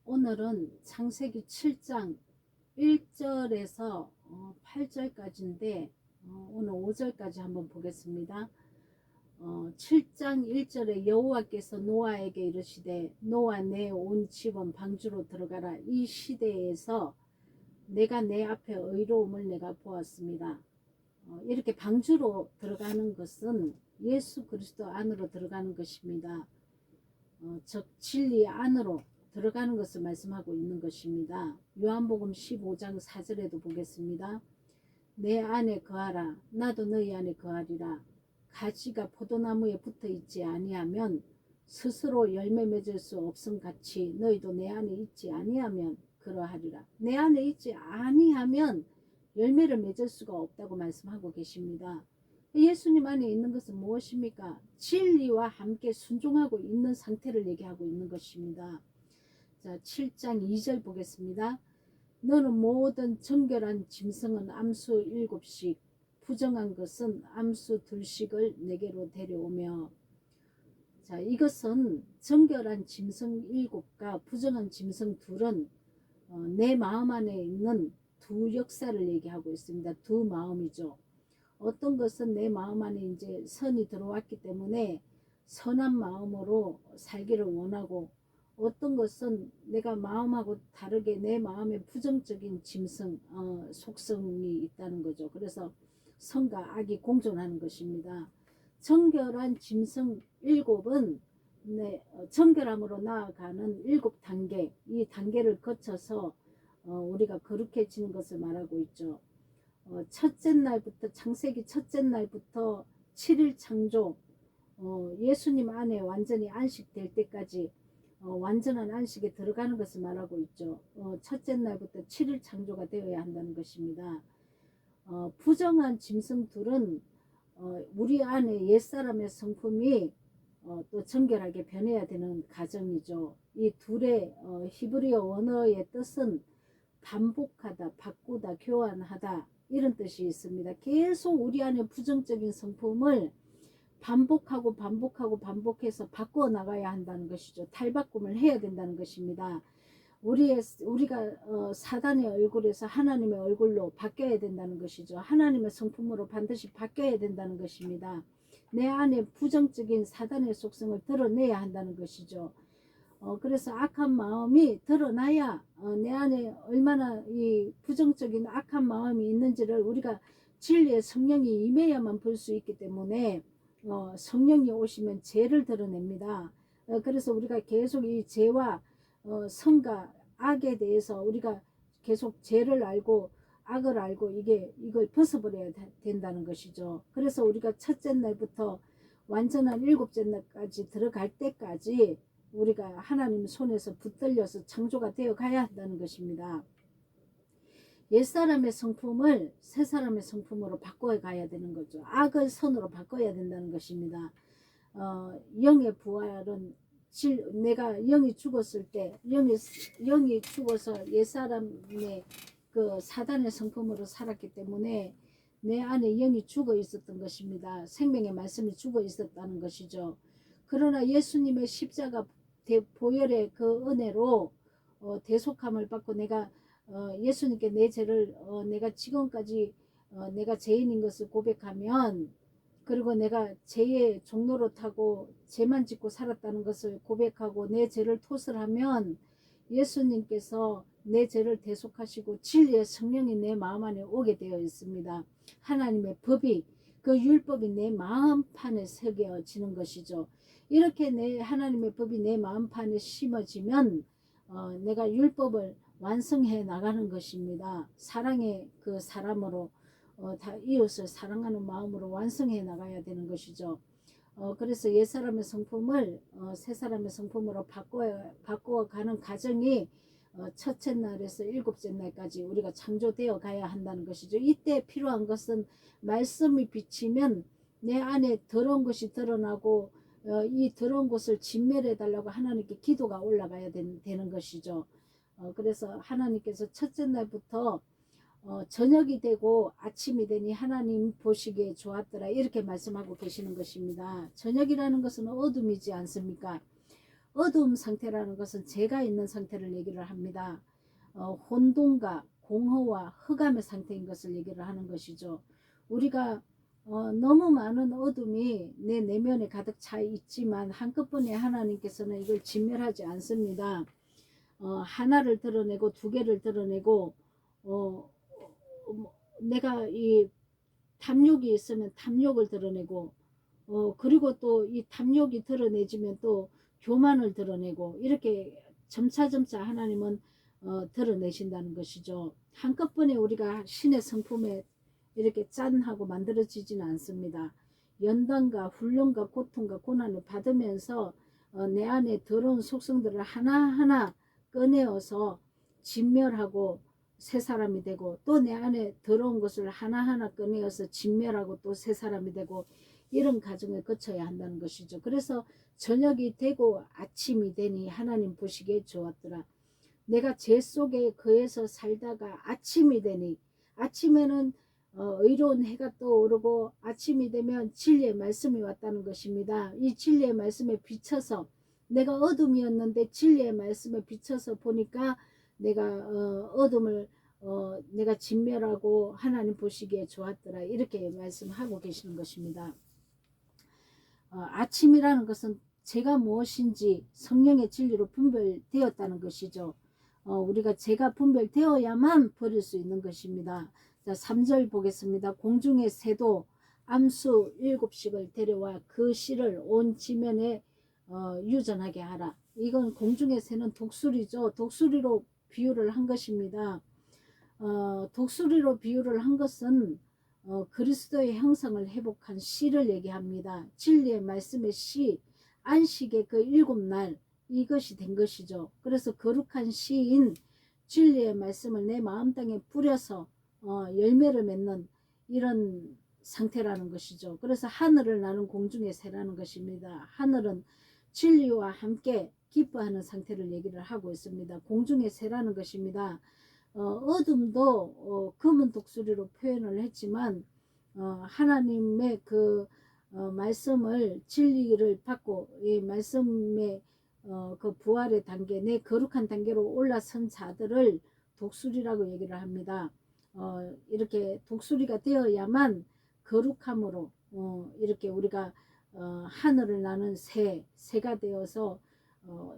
오늘은 창세기 7장 1절에서 8절까지인데 오늘 5절까지 한번 보겠습니다. 7장 1절에 여호와께서 노아에게 이르시되 노아 내 온 집은 방주로 들어가라. 이 시대에서 내가 내 앞에 의로움을 내가 보았습니다. 이렇게 방주로 들어가는 것은 예수 그리스도 안으로 들어가는 것입니다. 즉 진리 안으로 들어가는 것을 말씀하고 있는 것입니다. 요한복음 15장 4절에도 보겠습니다. 내 안에 거하라. 나도 너희 안에 거하리라. 가지가 포도나무에 붙어 있지 아니하면 스스로 열매 맺을 수 없음 같이 너희도 내 안에 있지 아니하면 그러하리라. 내 안에 있지 아니하면 열매를 맺을 수가 없다고 말씀하고 계십니다. 예수님 안에 있는 것은 무엇입니까? 진리와 함께 순종하고 있는 상태를 얘기하고 있는 것입니다. 자, 7장 2절 보겠습니다. 너는 모든 정결한 짐승은 암수 7씩 부정한 것은 암수 2씩을 내게로 데려오며. 자, 이것은 정결한 짐승 7과 부정한 짐승 2은 내 마음 안에 있는 두 역사를 얘기하고 있습니다. 두 마음이죠. 어떤 것은 내 마음 안에 이제 선이 들어왔기 때문에 선한 마음으로 살기를 원하고, 어떤 것은 내가 마음하고 다르게 내 마음에 부정적인 짐승, 속성이 있다는 거죠. 그래서 선과 악이 공존하는 것입니다. 정결한 짐승 7은 정결함으로 나아가는 7단계, 이 단계를 거쳐서 우리가 거룩해지는 것을 말하고 있죠. 첫째 날부터, 창세기 첫째 날부터 7일 창조, 예수님 안에 완전히 안식될 때까지 완전한 안식에 들어가는 것을 말하고 있죠. 첫째 날부터 7일 창조가 되어야 한다는 것입니다. 부정한 짐승 2은 우리 안에 옛사람의 성품이 또 정결하게 변해야 되는 과정이죠. 이 둘의 히브리어 원어의 뜻은 반복하다, 바꾸다, 교환하다, 이런 뜻이 있습니다. 계속 우리 안에 부정적인 성품을 반복해서 바꾸어 나가야 한다는 것이죠. 탈바꿈을 해야 된다는 것입니다. 우리가 사단의 얼굴에서 하나님의 얼굴로 바뀌어야 된다는 것이죠. 하나님의 성품으로 반드시 바뀌어야 된다는 것입니다. 내 안에 부정적인 사단의 속성을 드러내야 한다는 것이죠. 그래서 악한 마음이 드러나야 내 안에 얼마나 이 부정적인 악한 마음이 있는지를 우리가 진리의 성령이 임해야만 볼 수 있기 때문에 성령이 오시면 죄를 드러냅니다. 그래서 우리가 계속 이 죄와 선과 악에 대해서 우리가 계속 죄를 알고 악을 알고 이걸 벗어버려야 된다는 것이죠. 그래서 우리가 첫째 날부터 완전한 7째 날까지 들어갈 때까지 우리가 하나님 손에서 붙들려서 창조가 되어 가야 한다는 것입니다. 옛사람의 성품을 새사람의 성품으로 바꿔 가야 되는 거죠. 악을 선으로 바꿔야 된다는 것입니다. 영의 부활은 내가 영이 죽었을 때 영이 죽어서 옛사람의 그 사단의 성품으로 살았기 때문에 내 안에 영이 죽어 있었던 것입니다. 생명의 말씀이 죽어 있었다는 것이죠. 그러나 예수님의 십자가 보혈의 그 은혜로 대속함을 받고 내가 예수님께 내 죄를 내가 지금까지 내가 죄인인 것을 고백하면, 그리고 내가 죄의 종로로 타고 죄만 짓고 살았다는 것을 고백하고 내 죄를 토설하면 예수님께서 내 죄를 대속하시고 진리의 성령이 내 마음 안에 오게 되어 있습니다. 하나님의 법이, 그 율법이 내 마음판에 새겨지는 것이죠. 이렇게 내 하나님의 법이 내 마음판에 심어지면 내가 율법을 완성해 나가는 것입니다. 사랑의 그 사람으로 다 이웃을 사랑하는 마음으로 완성해 나가야 되는 것이죠. 그래서 옛사람의 성품을 새사람의 성품으로 바꿔가는 과정이 첫째 날에서 7째 날까지 우리가 창조되어 가야 한다는 것이죠. 이때 필요한 것은 말씀이 비치면 내 안에 더러운 것이 드러나고 이 더러운 것을 진멸해 달라고 하나님께 기도가 올라가야 되는 것이죠. 그래서 하나님께서 첫째 날부터 저녁이 되고 아침이 되니 하나님 보시기에 좋았더라, 이렇게 말씀하고 계시는 것입니다. 저녁이라는 것은 어둠이지 않습니까? 어두움 상태라는 것은 죄가 있는 상태를 얘기를 합니다. 혼돈과 공허와 흑암의 상태인 것을 얘기를 하는 것이죠. 우리가 너무 많은 어둠이 내 내면에 가득 차 있지만 한꺼번에 하나님께서는 이걸 진멸하지 않습니다. 하나를 드러내고 두 개를 드러내고 내가 이 탐욕이 있으면 탐욕을 드러내고 그리고 또 이 탐욕이 드러내지면 또 교만을 드러내고 이렇게 점차점차 하나님은 드러내신다는 것이죠. 한꺼번에 우리가 신의 성품에 이렇게 짠하고 만들어지지는 않습니다. 연단과 훈련과 고통과 고난을 받으면서 내 안에 더러운 속성들을 하나하나 꺼내어서 진멸하고 새 사람이 되고 또 내 안에 더러운 것을 하나하나 꺼내어서 진멸하고 또 새 사람이 되고 이런 과정을 거쳐야 한다는 것이죠. 그래서 저녁이 되고 아침이 되니 하나님 보시기에 좋았더라. 내가 죄 속에 거해서 살다가 아침이 되니 아침에는 의로운 해가 떠오르고 아침이 되면 진리의 말씀이 왔다는 것입니다. 이 진리의 말씀에 비춰서 내가 어둠이었는데 진리의 말씀에 비춰서 보니까 내가 어둠을 내가 진멸하고 하나님 보시기에 좋았더라 이렇게 말씀하고 계시는 것입니다. 아침이라는 것은 죄가 무엇인지 성령의 진리로 분별되었다는 것이죠. 우리가 죄가 분별되어야만 버릴 수 있는 것입니다. 자, 3절 보겠습니다. 공중의 새도 암수 7씩을 데려와 그 씨를 온 지면에 유전하게 하라. 이건 공중의 새는 독수리죠. 독수리로 비유를 한 것입니다. 독수리로 비유를 한 것은 그리스도의 형상을 회복한 씨를 얘기합니다. 진리의 말씀의 씨, 안식의 그 7날 이것이 된 것이죠. 그래서 거룩한 씨인 진리의 말씀을 내 마음 땅에 뿌려서 열매를 맺는 이런 상태라는 것이죠. 그래서 하늘을 나는 공중의 새라는 것입니다. 하늘은 진리와 함께 기뻐하는 상태를 얘기를 하고 있습니다. 공중의 새라는 것입니다. 어둠도 검은 독수리로 표현을 했지만 하나님의 그 말씀을 진리를 받고 이 말씀의 그 부활의 단계 내 거룩한 단계로 올라선 자들을 독수리라고 얘기를 합니다. 이렇게 독수리가 되어야만 거룩함으로 이렇게 우리가 하늘을 나는 새가 되어서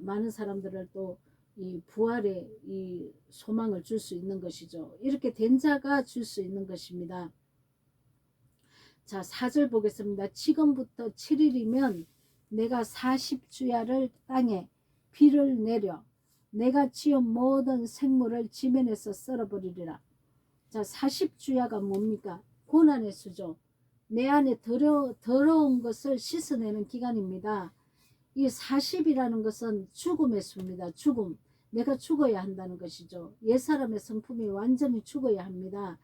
많은 사람들을 또 이 부활의 이 소망을 줄 수 있는 것이죠. 이렇게 된 자가 줄 수 있는 것입니다. 자, 4절 보겠습니다. 지금부터 7일이면 내가 40주야를 땅에 비를 내려 내가 지은 모든 생물을 지면에서 썰어버리리라. 자, 40주야가 뭡니까? 고난의 수죠. 내 안에 더러운 것을 씻어내는 기간입니다. 이 40이라는 것은 죽음의 수입니다. 죽음. 내가 죽어야 한다는 것이죠. 옛사람의 성품이 완전히 죽어야 합니다.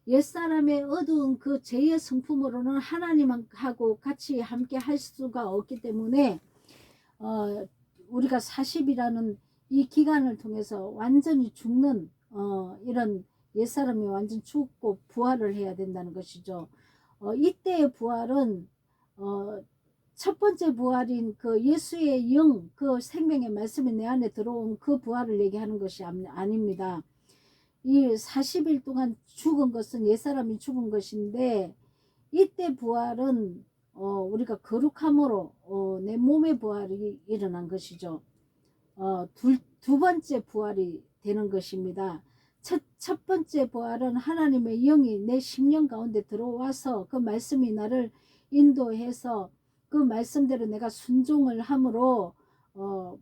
옛사람의 어두운 그 죄의 성품으로는 하나님하고 같이 함께 할 수가 없기 때문에 우리가 40이라는 이 기간을 통해서 완전히 죽는 이런 옛사람이 완전 죽고 부활을 해야 된다는 것이죠. 이때의 부활은 첫 번째 부활인 그 예수의 영, 그 생명의 말씀이 내 안에 들어온 그 부활을 얘기하는 것이 아닙니다. 이 40일 동안 죽은 것은 옛사람이 죽은 것인데 이때 부활은 우리가 거룩함으로 내 몸의 부활이 일어난 것이죠. 두 번째 부활이 되는 것입니다. 첫 번째 부활은 하나님의 영이 내 심령 가운데 들어와서 그 말씀이 나를 인도해서 그 말씀대로 내가 순종을 함으로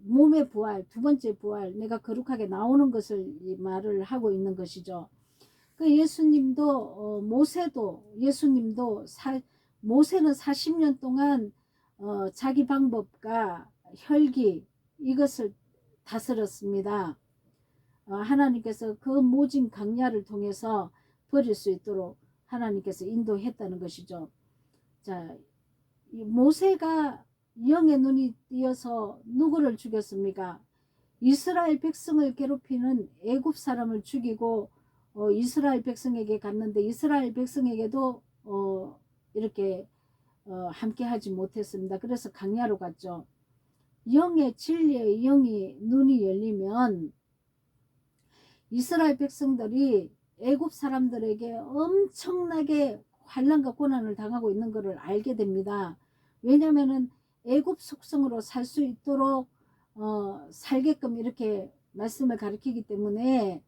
몸의 부활, 두 번째 부활, 내가 거룩하게 나오는 것을 말을 하고 있는 것이죠. 그 예수님도 모세는 40년 동안 자기 방법과 혈기 이것을 다스렸습니다. 하나님께서 그 모진 강야를 통해서 버릴 수 있도록 하나님께서 인도했다는 것이죠. 자, 모세가 영의 눈이 띄어서 누구를 죽였습니까? 이스라엘 백성을 괴롭히는 애굽 사람을 죽이고 이스라엘 백성에게 갔는데 이스라엘 백성에게도 이렇게 함께 하지 못했습니다. 그래서 강야로 갔죠. 영의 진리의 영이 눈이 열리면 이스라엘 백성들이 애굽 사람들에게 엄청나게 환난과 고난을 당하고 있는 것을 알게 됩니다. 왜냐하면 애굽 속성으로 살 수 있도록 살게끔 이렇게 말씀을 가르치기 때문에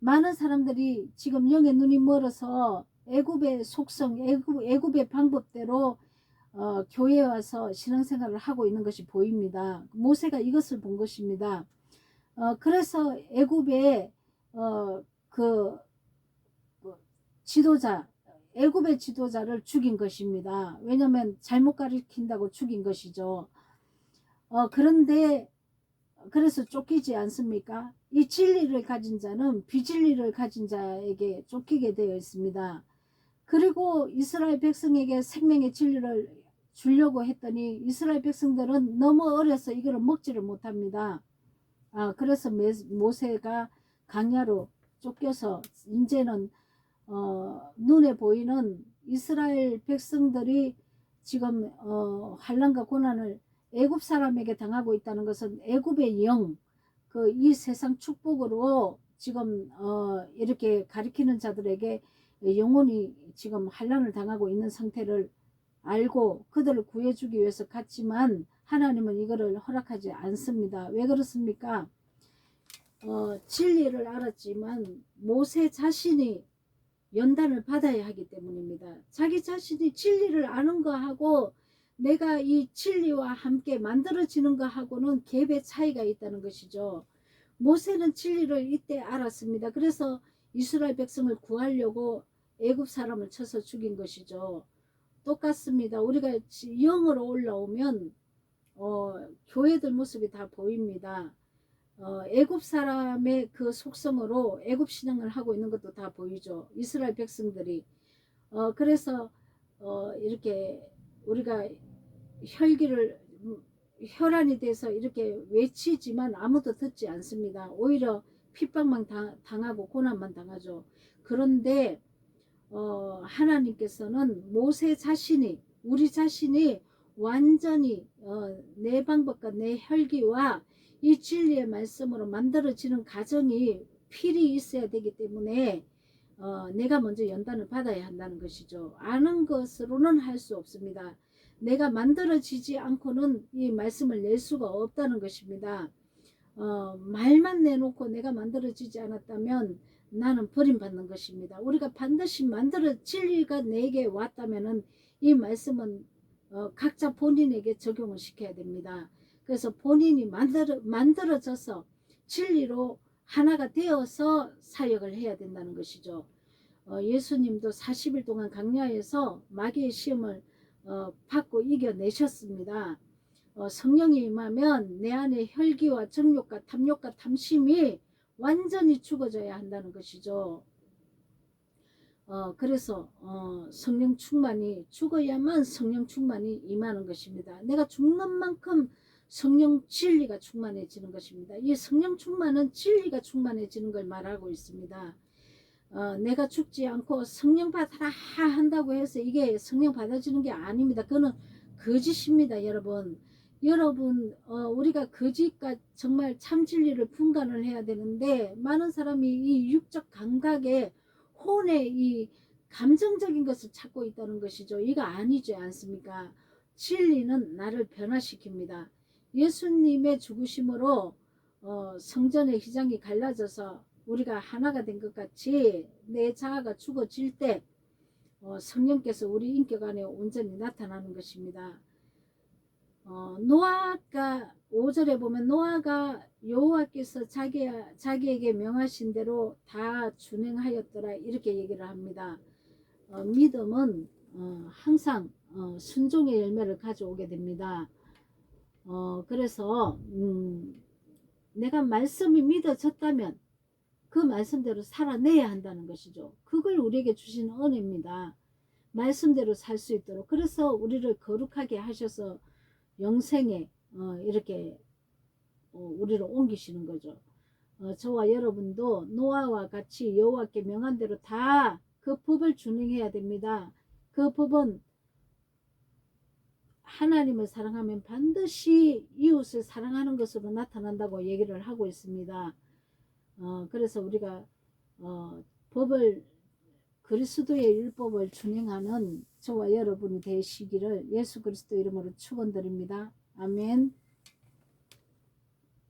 많은 사람들이 지금 영의 눈이 멀어서 애굽의 속성, 애굽의 방법대로 교회에 와서 신앙생활을 하고 있는 것이 보입니다. 모세가 이것을 본 것입니다. 그래서 애굽의 그 지도자, 애굽의 지도자를 죽인 것입니다. 왜냐하면 잘못 가르친다고 죽인 것이죠. 그런데 그래서 쫓기지 않습니까? 이 진리를 가진 자는 비진리를 가진 자에게 쫓기게 되어 있습니다. 그리고 이스라엘 백성에게 생명의 진리를 주려고 했더니 이스라엘 백성들은 너무 어려서 이거를 먹지를 못합니다. 그래서 모세가 강야로 쫓겨서 이제는 눈에 보이는 이스라엘 백성들이 지금 환난과 고난을 애굽 사람에게 당하고 있다는 것은 애굽의 영, 이 세상 축복으로 지금 이렇게 가리키는 자들에게 영혼이 지금 환난을 당하고 있는 상태를 알고 그들을 구해주기 위해서 갔지만 하나님은 이거를 허락하지 않습니다. 왜 그렇습니까? 진리를 알았지만 모세 자신이 연단을 받아야 하기 때문입니다. 자기 자신이 진리를 아는 거하고 내가 이 진리와 함께 만들어지는 거하고는 갭의 차이가 있다는 것이죠. 모세는 진리를 이때 알았습니다. 그래서 이스라엘 백성을 구하려고 애굽 사람을 쳐서 죽인 것이죠. 똑같습니다. 우리가 영으로 올라오면 교회들 모습이 다 보입니다. 애굽 사람의 그 속성으로 애굽 신앙을 하고 있는 것도 다 보이죠. 이스라엘 백성들이 그래서 이렇게 우리가 혈안이 돼서 이렇게 외치지만 아무도 듣지 않습니다. 오히려 핍박만 당하고 고난만 당하죠. 그런데 하나님께서는 모세 자신이 우리 자신이 완전히 내 방법과 내 혈기와 이 진리의 말씀으로 만들어지는 과정이 필히 있어야 되기 때문에 내가 먼저 연단을 받아야 한다는 것이죠. 아는 것으로는 할 수 없습니다. 내가 만들어지지 않고는 이 말씀을 낼 수가 없다는 것입니다. 말만 내놓고 내가 만들어지지 않았다면 나는 버림받는 것입니다. 우리가 반드시 진리가 내게 왔다면 이 말씀은 각자 본인에게 적용을 시켜야 됩니다. 그래서 본인이 만들어져서 진리로 하나가 되어서 사역을 해야 된다는 것이죠. 예수님도 40일 동안 광야에서 마귀의 시험을 받고 이겨내셨습니다. 성령이 임하면 내 안에 혈기와 정욕과 탐욕과 탐심이 완전히 죽어져야 한다는 것이죠. 그래서 성령 충만이 죽어야만 성령 충만이 임하는 것입니다. 내가 죽는 만큼 성령 진리가 충만해지는 것입니다. 이 성령 충만은 진리가 충만해지는 걸 말하고 있습니다. 내가 죽지 않고 성령 받아라 한다고 해서 이게 성령 받아지는 게 아닙니다. 그거는 거짓입니다. 여러분 우리가 거짓과 정말 참 진리를 분간을 해야 되는데 많은 사람이 이 육적 감각에 혼의 이 감정적인 것을 찾고 있다는 것이죠. 이거 아니지 않습니까? 진리는 나를 변화시킵니다. 예수님의 죽으심으로 성전의 휘장이 갈라져서 우리가 하나가 된 것 같이 내 자아가 죽어질 때 성령께서 우리 인격 안에 온전히 나타나는 것입니다. 노아가 5절에 보면 노아가 여호와께서 자기에게 명하신 대로 다 준행하였더라 이렇게 얘기를 합니다. 믿음은 항상 순종의 열매를 가져오게 됩니다. 그래서 내가 말씀이 믿어졌다면 그 말씀대로 살아내야 한다는 것이죠. 그걸 우리에게 주시는 은혜입니다. 말씀대로 살 수 있도록. 그래서 우리를 거룩하게 하셔서 영생에 이렇게 우리를 옮기시는 거죠. 저와 여러분도 노아와 같이 여호와께 명한 대로 다 그 법을 준행해야 됩니다. 그 법은 하나님을 사랑하면 반드시 이웃을 사랑하는 것으로 나타난다고 얘기를 하고 있습니다. 그래서 우리가 법을 그리스도의 율법을 준행하는 저와 여러분이 되시기를 예수 그리스도 이름으로 축원드립니다. 아멘.